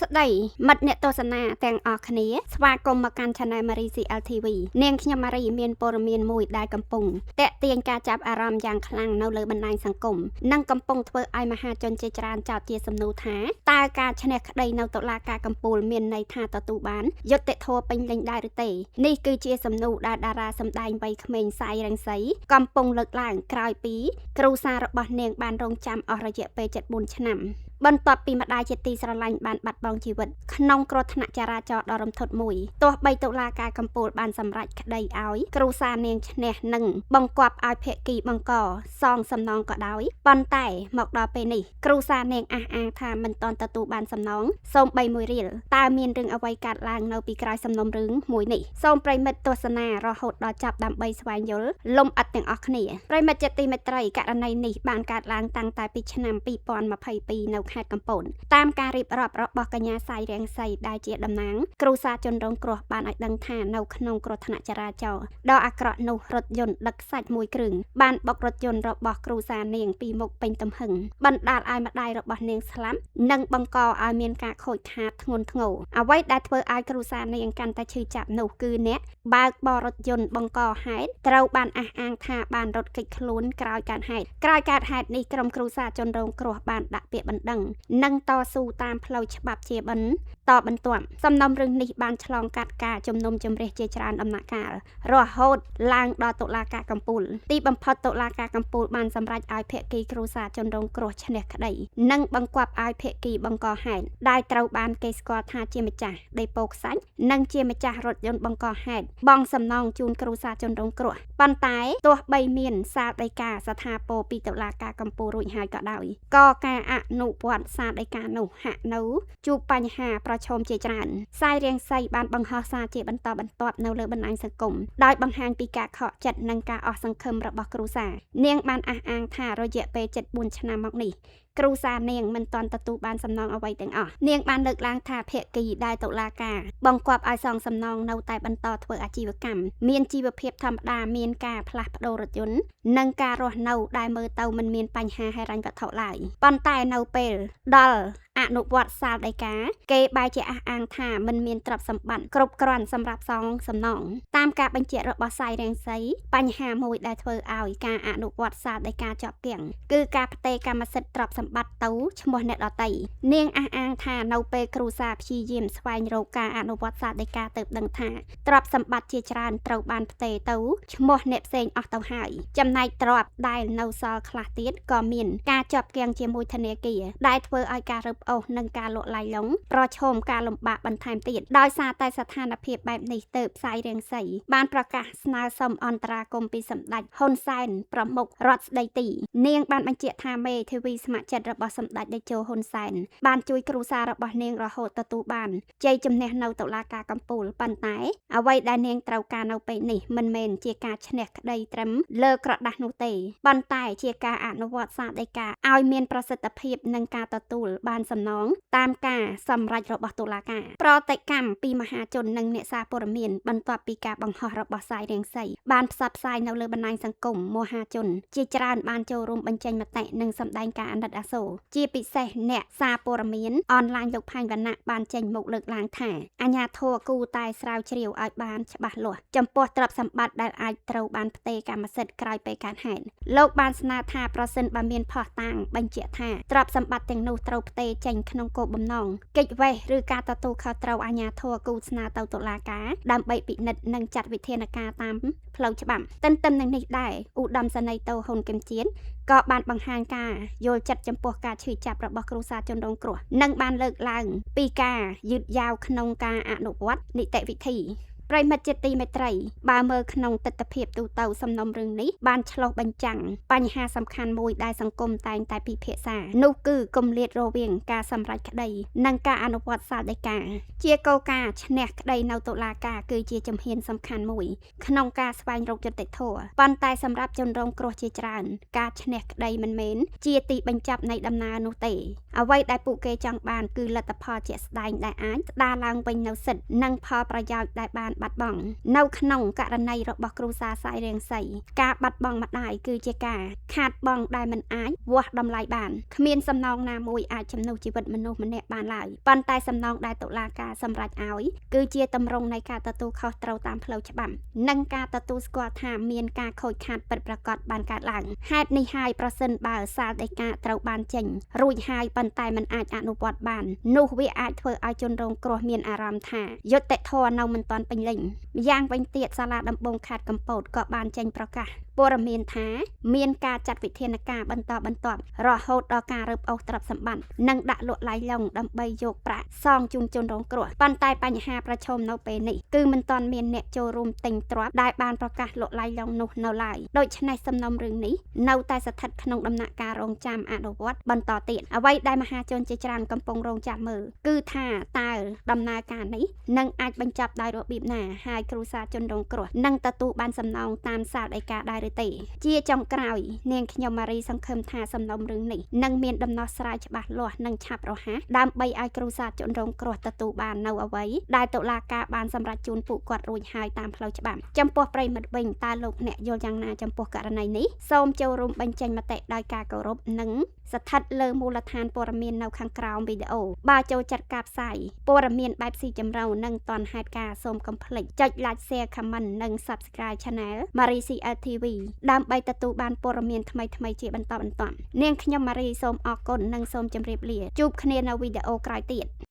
ស្ដីមិត្តអ្នកទស្សនាទាំងអស់គ្នាស្វាគមន៍មកកាន់ Channel Marie CLTV នាងខ្ញុំម៉ារីមានព័ត៌មានមួយដែលកំពុងតាក់ទាញការចាប់អារម្មណ៍យ៉ាងខ្លាំងនៅលើបណ្ដាញសង្គមនិងកំពុងធ្វើឲ្យមហាជនជាច្រើនចោទជាសំណួរថាតើការឈ្នះក្តីនៅតុលាការកំពូលមានន័យថាទទួលបានយុត្តិធម៌ពេញលេញដែរឬទេនេះគឺជាសំណួរដែលតារាសម្ដែងវ័យក្មេងសាយរង្សីកំពុងលើកឡើងក្រោយពីគ្រូសាររបស់នាងបានរងចាំអស់រយៈពេល74ឆ្នាំបន្ទាប់ពីម្ដាយជាទីស្រឡាញ់បានបាត់បង់ជីវិតក្នុងគ្រោះថ្នាក់ចរាចរណ៍ដ៏រន្ធត់មួយទោះបីតុលាការកំពូលបានសម្រេចក្តីឲ្យគ្រូសារនាងឈ្នះនិងបង្គាប់ឲ្យភាគីបង្កសងសំណងក៏ដោយប៉ុន្តែមកដល់ពេលនេះគ្រូសារនាងអះអាងថាមិនទាន់ទទួលបានសំណងសូម្បីមួយរៀលតើមានរឿងអ្វីកើតឡើងនៅពីក្រោយសំណុំរឿងមួយនេះសូមប្រិមិត្តទស្សនារហូតដល់ចប់ដើម្បីស្វែងយល់លំអិតទាំងអស់គ្នាប្រិមិត្តជាទីមេត្រីករណីនេះបានកើតឡើងតាំងតែពីឆ្នាំ2022នៅខេត្តកំពតតាមការរៀបរាប់របស់កញ្ញាសាយរាំងសីដែលជាតំណាងគ្រូសាជនរងគ្រោះបានឲ្យដឹងថានៅក្នុងគ្រោះថ្នាក់ចរាចរណ៍ដ៏អាក្រក់នោះរថយន្តដឹកសាច់មួយគ្រឿងបានបុករថយន្តរបស់គ្រូសានាងពីមុខពេញទំហឹងបណ្ដាលឲ្យម្ដាយរបស់នាងស្លាប់និងបង្កឲ្យមានការខូចខាតធ្ងន់ធ្ងរអ្វីដែលធ្វើឲ្យគ្រូសានាងកាន់តែឈឺចាប់នោះគឺអ្នកបើកបររថយន្តបង្កហេតុត្រូវបានអះអាងថាបានរត់គេចខ្លួនក្រោយកើតហេតុនេះក្រុមគ្រូសាជនរងគ្រោះបានដាក់ពាក្យបណ្ដឹងនិងតស៊ូតាមផ្លូវច្បាប់ជាបន្ទាប់សំណុំរឿងនេះបានឆ្លងកាត់ការជំនុំជម្រះជាច្រើនដំណាក់កាលរហូតឡើងដល់តុលាការកំពូលទីបំផុតតុលាការកំពូលបានសម្រេចឲ្យភាគីគ្រូសាជនរងគ្រោះឈ្នះក្តីនិងបង្គាប់ឲ្យភាគីបង្កហេតុដែលត្រូវបានគេស្គាល់ថាជាម្ចាស់ដេប៉ូខ្សាច់និងជាម្ចាស់រថយន្តបង្កហេតុបង់សំណងជូនគ្រូសាជនរងគ្រោះប៉ុន្តែទោះបីមានសាលដីកាស្ថាពរពីតុលាការកំពូលរួចហើយក៏ដោយក៏ការអនុវត្តសាលដីកានោះហាក់នៅជួបបញ្ហាប្រឈមជាច្រើនសាយរាំងសីបានបង្ហោះសារជាបន្តបន្ទាប់នៅលើបណ្ដាញសង្គមដោយបង្ហាញពីការខកចិត្តនិងការអស់សង្ឃឹមរបស់គ្រូសានាងបានអះអាងថារយៈពេល74ឆ្នាំមកនេះគ្រូសានាងមិនទាន់ទទួលបានសំណងអ្វីទាំងអស់នាងបានលើកឡើងថាភាគីដែលតុលាការបង្គាប់ឲ្យសងសំណងនៅតែបន្តធ្វើអាជីវកម្មមានជីវភាពធម្មតាមានការផ្លាស់ប្ដូររថយន្តនិងការរស់នៅដែលមើលទៅមិនមានបញ្ហាហិរញ្ញវត្ថុឡើយប៉ុន្តែនៅពេលដល់អនុវត្តសាលដីកាគេបែរជាអះអាងថាមិនមានទ្រព្យសម្បត្តិគ្រប់គ្រាន់សម្រាប់សងសំណងតាមការបញ្ជាក់របស់សាយរាំងសីបញ្ហាមួយដែលធ្វើឲ្យការអនុវត្តសាលដីកាជាប់គាំងគឺការផ្ទេរកម្មសិទ្ធិទ្រព្យសម្បត្តិទៅឈ្មោះអ្នកដទៃនាងអះអាងថានៅពេលគ្រូសាព្យាយាមស្វែងរកការអនុវត្តសាលដីកាទើបដឹងថាទ្រព្យសម្បត្តិជាច្រើនត្រូវបានផ្ទេរទៅឈ្មោះអ្នកផ្សេងអស់ទៅហើយចំណែកទ្រព្យដែលនៅសល់ខ្លះទៀតក៏មានការជាប់គាំងជាមួយធនាគារដែលធ្វើឲ្យការរឹបអូសនិងការលក់ឡាយឡុងប្រឈមការលំបាកបន្ថែមទៀតដោយសារតែស្ថានភាពបែបនេះទើបសាយរាំងសីបានប្រកាសស្នើសុំអន្តរាគមន៍ពីសម្ដេចហ៊ុនសែនប្រមុខរដ្ឋស្ដីទីនាងបានបញ្ជាក់ថាមេធាវីស្ម័គ្រចិត្តរបស់សម្ដេចតេជោហ៊ុនសែនបានជួយគ្រូសាររបស់នាងរហូតទទួលបានជ័យជំនះនៅតុលាការកំពូលប៉ុន្តែអ្វីដែលនាងត្រូវការនៅពេលនេះមិនមែនជាការឈ្នះក្តីត្រឹមលើក្រដាស់នោះទេប៉ុន្តែជាការអនុវត្តសាលដីកាឲ្យមានប្រសិទ្ធភាពនិងការទទួលបានសំណងតាមការសម្រេចរបស់តុលាការប្រតិកម្មពីមហាជននិងអ្នកសារព័ត៌មានបន្ទាប់ពីការបង្ហោះរបស់សាយរាំងសីបានផ្សព្វផ្សាយនៅលើបណ្ដាញសង្គមមហាជនជាច្រើនបានចូលរួមបញ្ចេញមតិនិងសម្ដែងការអាណិតអាសូរជាពិសេសអ្នកសារព័ត៌មានអនឡាញលោកផាញ់វណ្ណៈបានចេញមុខលើកឡើងថាអាជ្ញាធរគួរតែស្រាវជ្រាវឲ្យបានច្បាស់លាស់ចំពោះទ្រព្យសម្បត្តិដែលអាចត្រូវបានផ្ទេរកម្មសិទ្ធិក្រោយពេលកើតហេតុលោកបានស្នើថាប្រសិនបើមានភស្តុតាងបញ្ជាក់ថាទ្រព្យសម្បត្តិទាំងនោះត្រូវផ្ទេរចេញក្នុងគោលបំណងកិច្ចវេះឬការទទួលខុសត្រូវអាជ្ញាធរគូស្នើទៅតុលាការដើម្បីពិនិត្យនិងចាត់វិធានការតាមផ្លូវច្បាប់ទន្ទឹមនឹងនេះដែរឧត្តមសេនីយ៍តូហ៊ុនគឹមជាតិក៏បានបង្ហាញការយល់ចិត្តចំពោះការឈឺចាប់របស់គ្រូសាជនរងគ្រោះនិងបានលើកឡើងពីការយឺតយ៉ាវក្នុងការអនុវត្តនីតិវិធីប្រិមិត្តជាទីមេត្រីបើមើលក្នុងទស្សនវិជ្ជាទូទៅសំណុំរឿងនេះបានឆ្លុះបញ្ចាំងបញ្ហាសំខាន់មួយដែលសង្គមតែងតែពិភាក្សានោះគឺគម្លាតរវាងការសម្រេចក្តីនិងការអនុវត្តសាលដីកាជាកលការឈ្នះក្តីនៅតុលាការគឺជាជំហានសំខាន់មួយក្នុងការស្វែងរកយុត្តិធម៌ប៉ុន្តែសម្រាប់ជនរងគ្រោះជាច្រើនការឈ្នះក្តីមិនមែនជាទីបញ្ចប់នៃដំណើរនោះទេអ្វីដែលពួកគេចង់បានគឺលទ្ធផលជាក់ស្ដែងដែលអាចស្ដារឡើងវិញនូវសិទ្ធិនិងផលប្រយោជន៍ដែលបាន បាត់បង់នៅក្នុងករណីរបស់គ្រូសាស្រីរៀងសីការបាត់បង់ម្ដាយគឺជាការខាតបង់ដែលមិនអាចវាស់តម្លៃបានគ្មានសំណងណាមួយអាចជំនួសជីវិតមនុស្សម្នាក់បានឡើយប៉ុន្តែសំណងដែលតុលាការសម្រេចឲ្យគឺជាទម្រង់នៃការទទួលខុសត្រូវតាមផ្លូវច្បាប់និងការទទួលស្គាល់ថាមានការខូចខាតពិតប្រាកដបានកើតឡើងហេតុនេះហើយប្រសិនបើសាលដីកាត្រូវបានចេញរួចហើយប៉ុន្តែមិនអាចអនុវត្តបាននោះវាអាចធ្វើឲ្យជនរងគ្រោះមានអារម្មណ៍ថាយុត្តិធម៌នៅមិនទាន់ពេញលេញម្យ៉ាងវិញទៀតសាលាដំបងខេត្តកំពតក៏បានចេញប្រកាសព័ត៌មានថាមានការចាត់វិធានការបន្តបន្ទាប់រហូតដល់ការរឹបអូសទ្រព្យសម្បត្តិនិងដាក់លក់ឡាយឡុងដើម្បីយកប្រាក់សងជូនជនរងគ្រោះប៉ុន្តែបញ្ហាប្រឈមនៅពេលនេះគឺមិនទាន់មានអ្នកចូលរួមទិញទ្រព្យដែលបានប្រកាសលក់ឡាយឡុងនោះនៅឡើយដូច្នេះសំណុំរឿងនេះនៅតែស្ថិតក្នុងដំណាក់កាលរងចាំអនុវត្តបន្តទៀតអ្វីដែលមហាជនជាច្រើនកំពុងរងចាំមើលគឺថាតើដំណើរការនេះនឹងអាចបញ្ចប់ដោយរបៀបណាហើយគ្រួសារជនរងគ្រោះនឹងទទួលបានសំណងតាមសាលដីកាដែរឬទេជាចុងក្រោយនាងខ្ញុំម៉ារីសង្ឃឹមថាសំណុំរឿងនេះនឹងមានដំណោះស្រាយច្បាស់លាស់និងឆាប់រហ័សដើម្បីឲ្យគ្រួសារជនរងគ្រោះទទួលបាននៅអ្វីដែលតុលាការបានសម្រេចជូនពួកគាត់រួចហើយតាមផ្លូវច្បាប់ចំពោះប្រិមិត្តវិញតើលោកអ្នកយល់យ៉ាងណាចំពោះករណីនេះសូមចូលរួមបញ្ចេញមតិដោយការគោរពនិងស្ថិតលើមូលដ្ឋានព័ត៌មាននៅខាងក្រោមវីដេអូបើចូលចិត្តការផ្សាយព័ត៌មានបែបស៊ីជម្រៅនិងទាន់ហេតុការណ៍សូមកុំភ្លេចចុច Like Share Comment និង Subscribe Channel Marie CLTV ដើម្បីទទួលបានព័ត៌មានថ្មីៗជាបន្តបន្ទាប់នាងខ្ញុំម៉ារីសូមអរគុណនិងសូមជម្រាបលាជួបគ្នានៅវីដេអូក្រោយទៀត